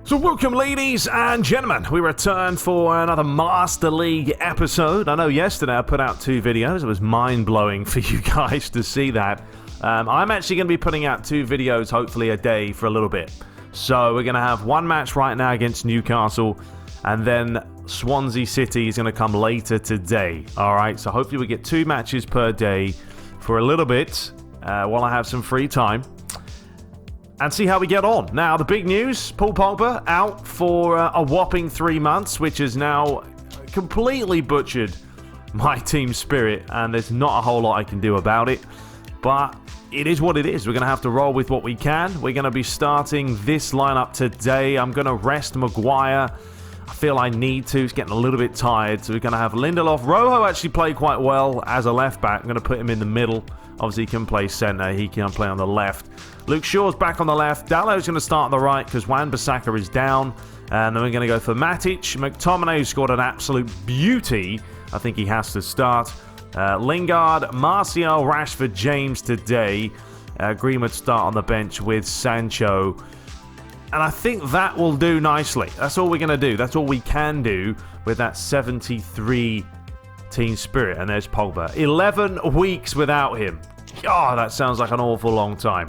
So welcome, ladies and gentlemen. We return for another Master League episode. I know yesterday I put out 2 videos. It was mind-blowing for you guys to see that. I'm actually going to be putting out 2 videos, hopefully a day, for a little bit. So we're going to have one match right now against Newcastle, and then Swansea City is going to come later today. Alright, so hopefully we get 2 matches per day for a little bit while I have some free time. And see how we get on. Now, the big news, Paul Pogba out for a whopping 3 months, which has now completely butchered my team spirit, and there's not a whole lot I can do about it. But it is what it is. We're going to have to roll with what we can. We're going to be starting this lineup today. I'm going to rest Maguire. I feel I need to. He's getting a little bit tired. So we're going to have Lindelof. Rojo actually played quite well as a left back. I'm going to put him in the middle. Obviously, he can play centre. He can play on the left. Luke Shaw's back on the left. Dallow's going to start on the right because Wan-Bissaka is down. And then we're going to go for Matic. McTominay, who scored an absolute beauty. I think he has to start. Lingard, Martial, Rashford, James today. Greenwood start on the bench with Sancho. And I think that will do nicely. That's all we're going to do. That's all we can do with that 73 team spirit. And there's Pogba. 11 weeks without him. Oh, that sounds like an awful long time.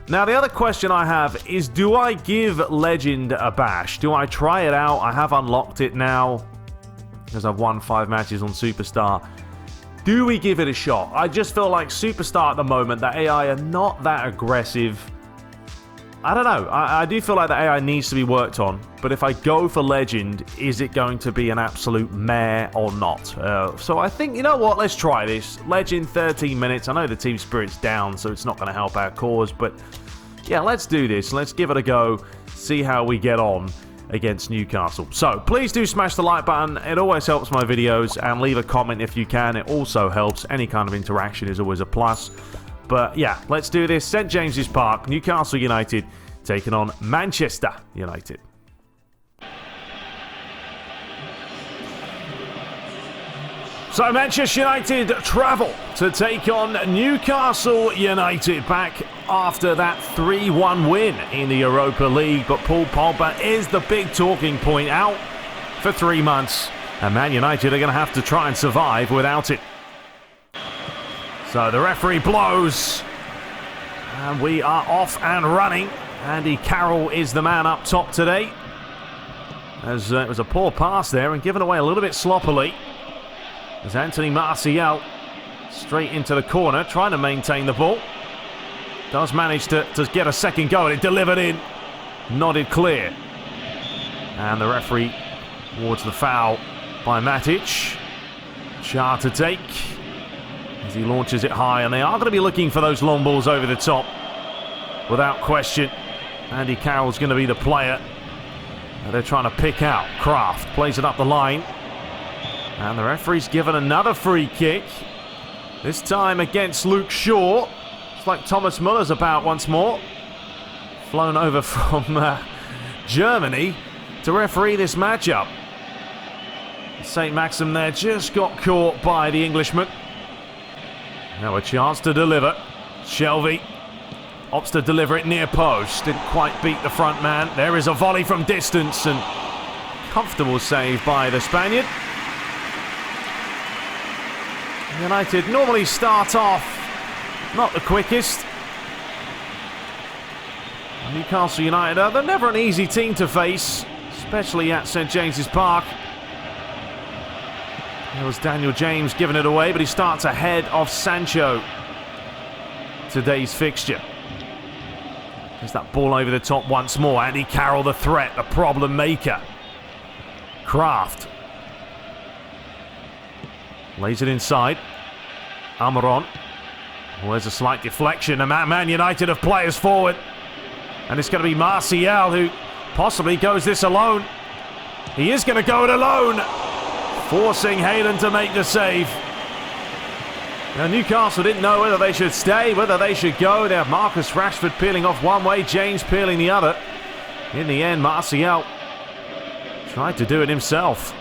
Now, the other question I have is, do I give Legend a bash? Do I try it out? I have unlocked it now because I've won 5 matches on Superstar. Do we give it a shot? I just feel like Superstar at the moment, the AI are not that aggressive. I don't know. I do feel like the AI needs to be worked on. But if I go for Legend, is it going to be an absolute mare or not? So I think, you know what? Let's try this. Legend, 13 minutes. I know the team spirit's down, so it's not going to help our cause. But yeah, let's do this. Let's give it a go. See how we get on against Newcastle. So please do smash the like button. It always helps my videos. And leave a comment if you can. It also helps. Any kind of interaction is always a plus. But yeah, let's do this. St James's Park, Newcastle United taking on Manchester United. So Manchester United travel to take on Newcastle United back after that 3-1 win in the Europa League. But Paul Pogba is the big talking point, out for 3 months. And Man United are going to have to try and survive without it. So the referee blows, and we are off and running. Andy Carroll is the man up top today, as it was a poor pass there and given away a little bit sloppily. As Anthony Martial straight into the corner, trying to maintain the ball. Does manage to get a second go, and it delivered in. Nodded clear. And the referee awards the foul by Matic. Char to take as he launches it high, and they are going to be looking for those long balls over the top without question. Andy Carroll's going to be the player they're trying to pick out. Kraft plays it up the line, and the referee's given another free kick, this time against Luke Shaw. It's like Thomas Muller's about once more, flown over from Germany to referee this matchup. St Maxim there just got caught by the Englishman. Now a chance to deliver. Shelvey opts to deliver it near post. Didn't quite beat the front man. There is a volley from distance, and comfortable save by the Spaniard. United normally start off not the quickest. Newcastle United, they're never an easy team to face, especially at St James's Park. There was Daniel James giving it away, but he starts ahead of Sancho. Today's fixture. There's that ball over the top once more. Andy Carroll, the threat, the problem maker. Kraft lays it inside. Almiron. Well, there's a slight deflection. And Man United have players forward. And it's going to be Martial who possibly goes this alone. He is going to go it alone, forcing Hayden to make the save. Now, Newcastle didn't know whether they should stay, whether they should go. They have Marcus Rashford peeling off one way, James peeling the other. In the end, Martial tried to do it himself.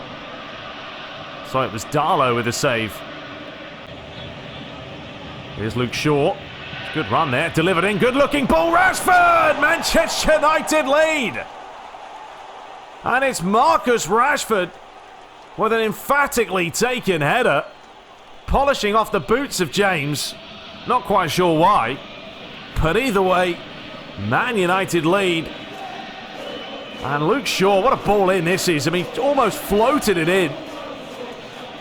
So it was Darlow with the save. Here's Luke Shaw. Good run there, delivered in, good looking ball, Rashford! Manchester United lead! And it's Marcus Rashford with an emphatically taken header, polishing off the boots of James. Not quite sure why, but either way, Man United lead. And Luke Shaw, what a ball in this is. I mean, almost floated it in.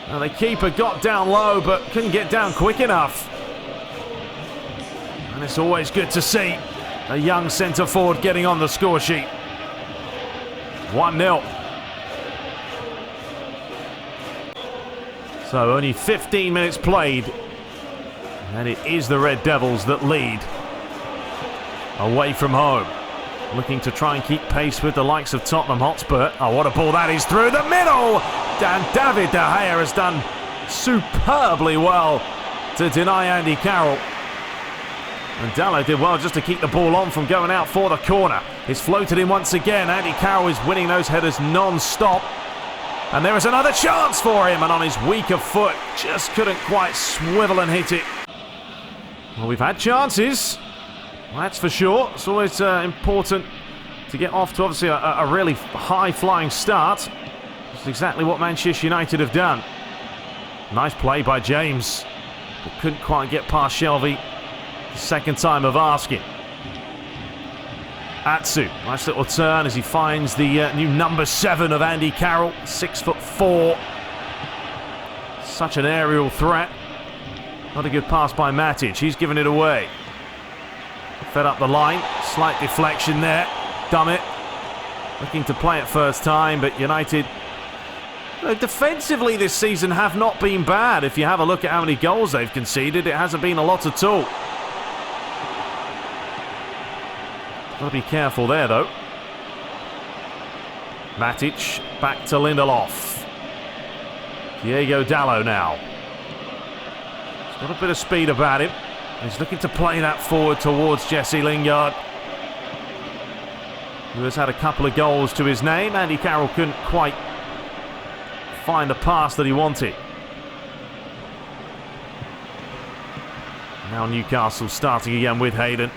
And the keeper got down low, but couldn't get down quick enough. And it's always good to see a young centre forward getting on the score sheet. 1-0. So only 15 minutes played. And it is the Red Devils that lead. Away from home. Looking to try and keep pace with the likes of Tottenham Hotspur. Oh, what a ball that is through the middle! And David De Gea has done superbly well to deny Andy Carroll. And Dallo did well just to keep the ball on from going out for the corner. It's floated in once again. Andy Carroll is winning those headers non-stop. And there is another chance for him, and on his weaker foot, just couldn't quite swivel and hit it. Well, we've had chances. That's for sure. It's always important to get off to obviously a really high-flying start. That's exactly what Manchester United have done. Nice play by James, but couldn't quite get past Shelvey. The second time of asking. Atsu, nice little turn as he finds the new number 7 of Andy Carroll, 6'4". Such an aerial threat. Not a good pass by Matic. He's given it away. Fed up the line. Slight deflection there. Dummett looking to play it first time, but United defensively this season have not been bad. If you have a look at how many goals they've conceded, it hasn't been a lot at all. Got to be careful there though. Matic back to Lindelof. Diego Dallo now. He's got a bit of speed about him. He's looking to play that forward towards Jesse Lingard, who has had a couple of goals to his name. Andy Carroll couldn't quite find the pass that he wanted. Now Newcastle starting again with Hayden.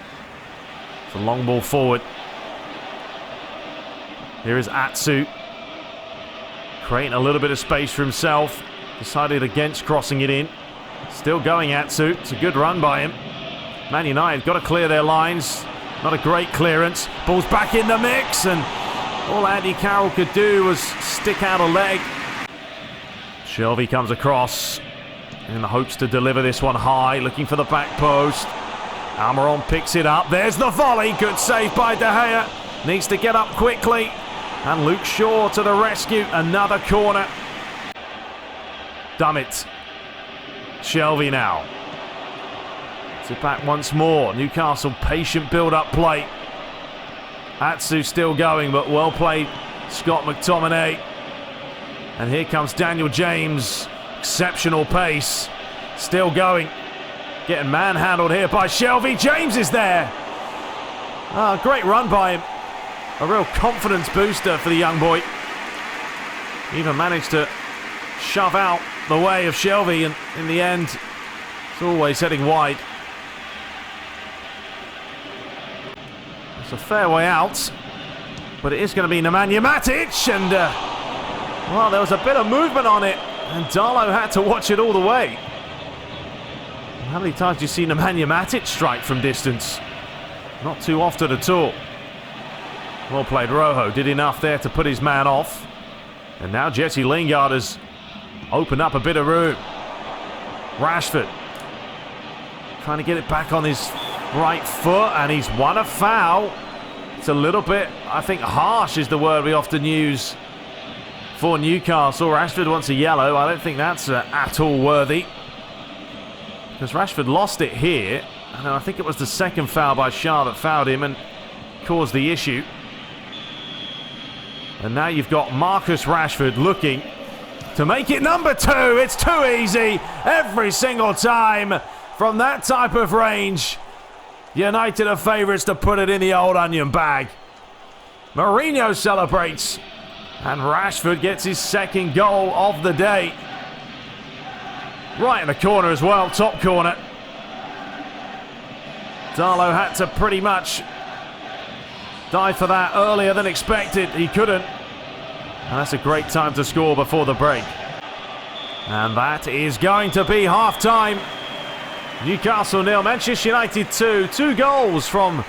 It's a long ball forward. Here is Atsu, creating a little bit of space for himself. Decided against crossing it in. Still going Atsu. It's a good run by him. Man United got to clear their lines. Not a great clearance. Ball's back in the mix, and all Andy Carroll could do was stick out a leg. Shelvey comes across in the hopes to deliver this one high, looking for the back post. Almiron picks it up. There's the volley. Good save by De Gea. Needs to get up quickly. And Luke Shaw to the rescue. Another corner. Dummett. Shelvey now. It's back once more. Newcastle patient build-up play. Atsu still going, but well played, Scott McTominay. And here comes Daniel James. Exceptional pace. Still going. Getting manhandled here by Shelvey. James is there. Great run by him. A real confidence booster for the young boy. Even managed to shove out the way of Shelvey, and in the end, it's always heading wide. It's a fair way out, but it is going to be Nemanja Matic, and well, there was a bit of movement on it, and Darlow had to watch it all the way. How many times do you see Nemanja Matic strike from distance? Not too often at all. Well played, Rojo did enough there to put his man off, and now Jesse Lingard has opened up a bit of room. Rashford trying to get it back on his right foot, and he's won a foul. It's a little bit, I think, harsh is the word we often use for Newcastle. Rashford wants a yellow. I don't think that's at all worthy, because Rashford lost it here, and I think it was the second foul by Shah that fouled him and caused the issue. And now you've got Marcus Rashford looking to make it number 2. It's too easy every single time from that type of range. United are favourites to put it in the old onion bag. Mourinho celebrates, and Rashford gets his second goal of the day. Right in the corner as well, top corner. Darlow had to pretty much dive for that earlier than expected. He couldn't. And that's a great time to score before the break. And that is going to be half-time. Newcastle 0, Manchester United 2. 2 goals from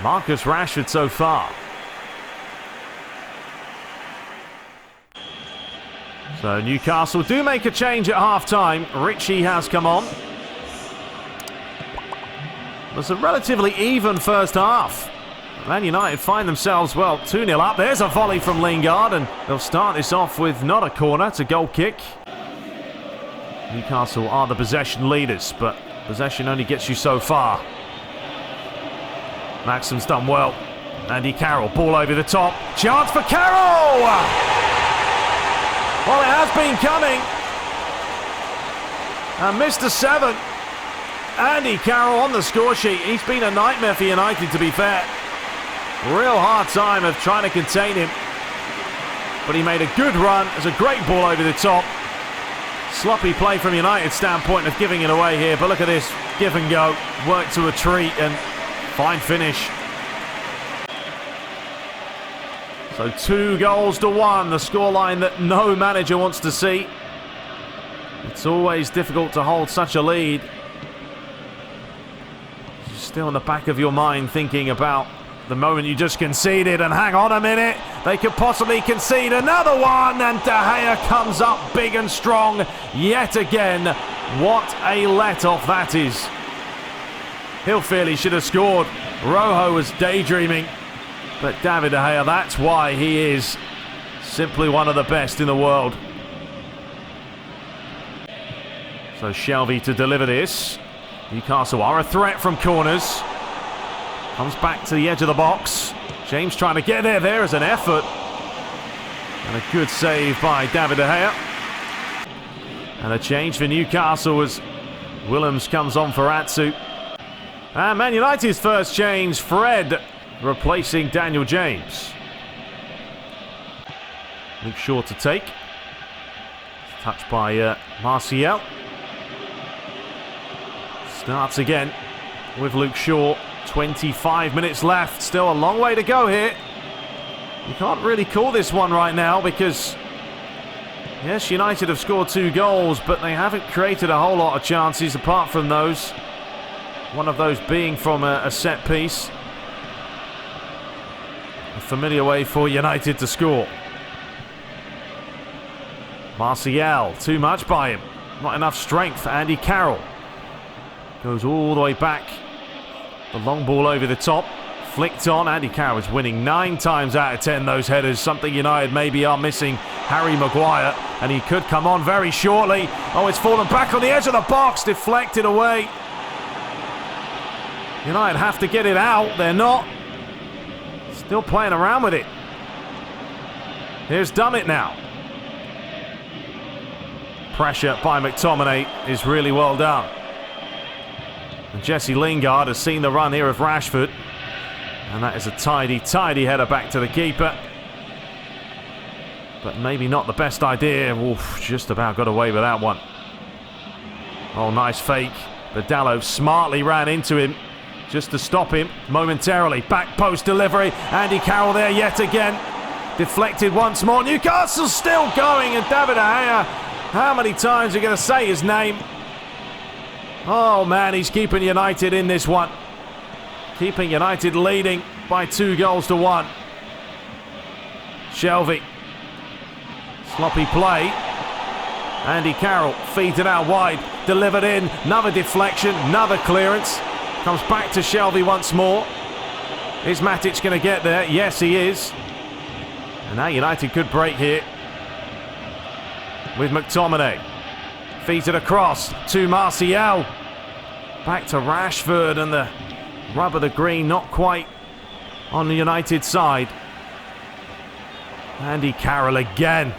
Marcus Rashford so far. So Newcastle do make a change at half-time. Richie has come on. It's a relatively even first half. Man United find themselves, well, 2-0 up. There's a volley from Lingard, and they'll start this off with not a corner, it's a goal kick. Newcastle are the possession leaders, but possession only gets you so far. Maxim's done well. Andy Carroll, ball over the top. Chance for Carroll! Well, it has been coming. And Mr. 7, Andy Carroll on the score sheet. He's been a nightmare for United, to be fair. Real hard time of trying to contain him. But he made a good run. There's a great ball over the top. Sloppy play from United's standpoint of giving it away here. But look at this. Give and go. Work to a treat and fine finish. So 2 goals to 1. The scoreline that no manager wants to see. It's always difficult to hold such a lead. You're still in the back of your mind thinking about the moment you just conceded, and hang on a minute, they could possibly concede another one, and De Gea comes up big and strong yet again. What a let-off that is. He'll feel he should have scored. Rojo was daydreaming, but David De Gea, that's why he is simply one of the best in the world. So Shelvey to deliver this. Newcastle are a threat from corners. Comes back to the edge of the box. James trying to get there. There is an effort. And a good save by David De Gea. And a change for Newcastle as Willems comes on for Atsu. And Man United's first change, Fred replacing Daniel James. Luke Shaw to take. Touched by Martial. Starts again with Luke Shaw. 25 minutes left. Still a long way to go here. You can't really call this one right now because, yes, United have scored 2 goals, but they haven't created a whole lot of chances apart from those. One of those being from a set piece. A familiar way for United to score. Martial, too much by him. Not enough strength for Andy Carroll. Goes all the way back. The long ball over the top. Flicked on. Andy Carroll is winning 9 times out of 10 those headers. Something United maybe are missing. Harry Maguire. And he could come on very shortly. Oh, it's fallen back on the edge of the box. Deflected away. United have to get it out. They're not. Still playing around with it. Here's Dummett now. Pressure by McTominay is really well done. And Jesse Lingard has seen the run here of Rashford. And that is a tidy header back to the keeper. But maybe not the best idea. Oof, just about got away with that one. Oh, nice fake. But Dalot smartly ran into him just to stop him momentarily. Back post delivery. Andy Carroll there yet again. Deflected once more. Newcastle still going. And David De Gea, how many times are you going to say his name? Oh man, he's keeping United in this one. Keeping United leading by 2 goals to 1. Shelvey. Sloppy play. Andy Carroll feeds it out wide. Delivered in. Another deflection. Another clearance. Comes back to Shelvey once more. Is Matic going to get there? Yes, he is. And now United could break here. With McTominay. Feeds it across to Martial. Back to Rashford, and the rub of the green not quite on the United side. Andy Carroll again.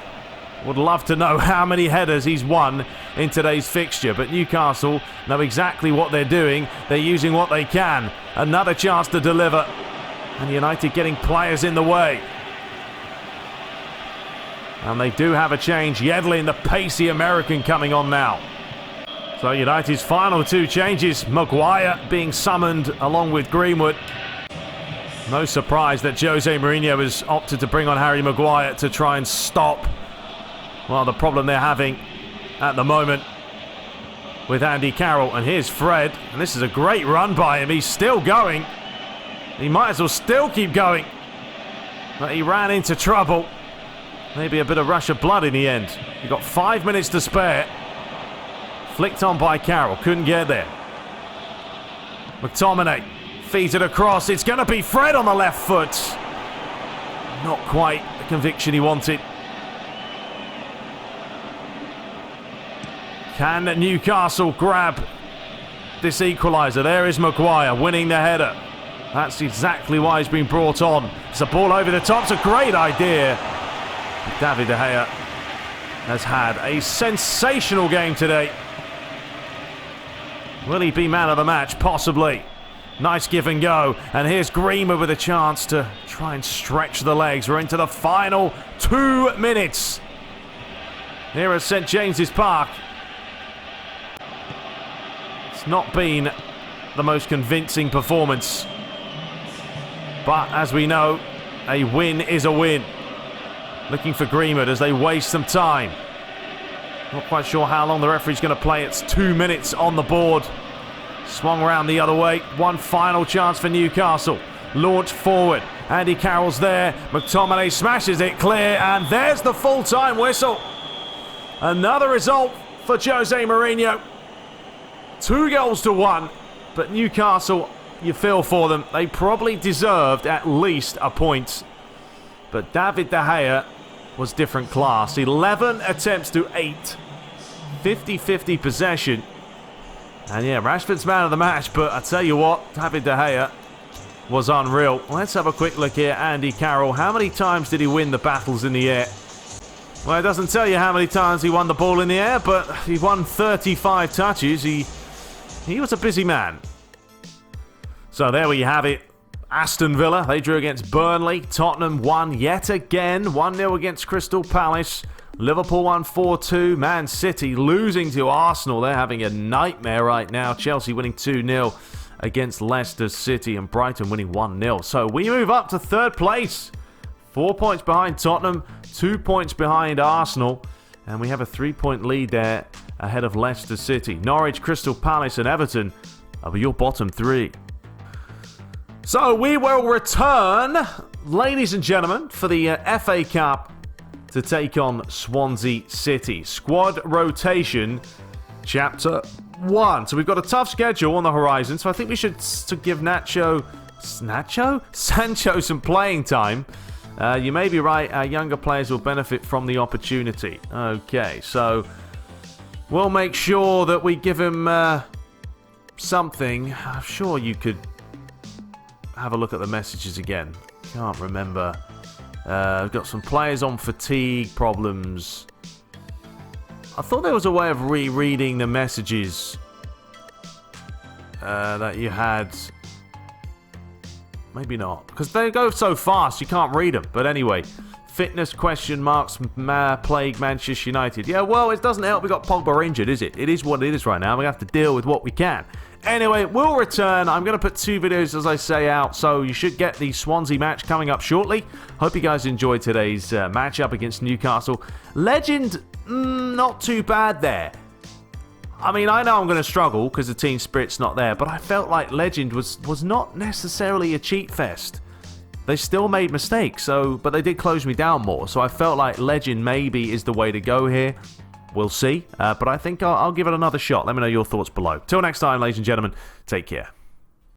Would love to know how many headers he's won in today's fixture, but Newcastle know exactly what they're doing. They're using what they can. Another chance to deliver, and United getting players in the way. And they do have a change. Yedlin, the pacey American, coming on now. So United's final 2 changes. Maguire being summoned along with Greenwood. No surprise that Jose Mourinho has opted to bring on Harry Maguire to try and stop, well, the problem they're having at the moment with Andy Carroll. And here's Fred, and this is a great run by him. He's still going. He might as well still keep going. But he ran into trouble. Maybe a bit of rush of blood in the end. He got 5 minutes to spare. Flicked on by Carroll. Couldn't get there. McTominay feeds it across. It's going to be Fred on the left foot. Not quite the conviction he wanted. Can Newcastle grab this equaliser? There is Maguire winning the header. That's exactly why he's been brought on. It's a ball over the top. It's a great idea. David De Gea has had a sensational game today. Will he be man of the match? Possibly. Nice give and go. And here's Greenwood with a chance to try and stretch the legs. We're into the final 2 minutes here at St James's Park. It's not been the most convincing performance. But as we know, a win is a win. Looking for Greenwood as they waste some time. Not quite sure how long the referee's going to play. It's 2 minutes on the board. Swung around the other way. One final chance for Newcastle. Launched forward. Andy Carroll's there. McTominay smashes it clear. And there's the full-time whistle. Another result for Jose Mourinho. 2-1. But Newcastle, you feel for them. They probably deserved at least a point. But David De Gea was different class. 11 attempts to 8. 50-50 possession. And yeah, Rashford's man of the match. But I tell you what, David De Gea was unreal. Let's have a quick look here. Andy Carroll. How many times did he win the battles in the air? Well, it doesn't tell you how many times he won the ball in the air, but he won 35 touches. He was a busy man. So there we have it. Aston Villa, they drew against Burnley. Tottenham won yet again. 1-0 against Crystal Palace. Liverpool won 4-2. Man City losing to Arsenal. They're having a nightmare right now. Chelsea winning 2-0 against Leicester City. And Brighton winning 1-0. So we move up to third place. 4 points behind Tottenham. 2 points behind Arsenal. And we have a 3-point lead there ahead of Leicester City. Norwich, Crystal Palace and Everton are your bottom three. So we will return, ladies and gentlemen, for the FA Cup to take on Swansea City. Squad rotation, chapter 1. So we've got a tough schedule on the horizon, so I think we should give Sancho some playing time. You may be right, our younger players will benefit from the opportunity. Okay, so we'll make sure that we give him something. I'm sure you could have a look at the messages again. Can't remember. We've got some players on fatigue problems. I thought there was a way of rereading the messages that you had. Maybe not, because they go so fast you can't read them. But anyway, fitness question marks plague Manchester United. Yeah, well, it doesn't help we got Pogba injured, is it? It is what it is right now. We have to deal with what we can. Anyway, we'll return. I'm going to put 2 videos, as I say, out, so you should get the Swansea match coming up shortly. Hope you guys enjoyed today's matchup against Newcastle. Legend, not too bad there. I mean, I know I'm going to struggle because the team spirit's not there, but I felt like Legend was not necessarily a cheat fest. They still made mistakes, but they did close me down more, so I felt like Legend maybe is the way to go here. We'll see, but I think I'll give it another shot. Let me know your thoughts below. Till next time, ladies and gentlemen, take care.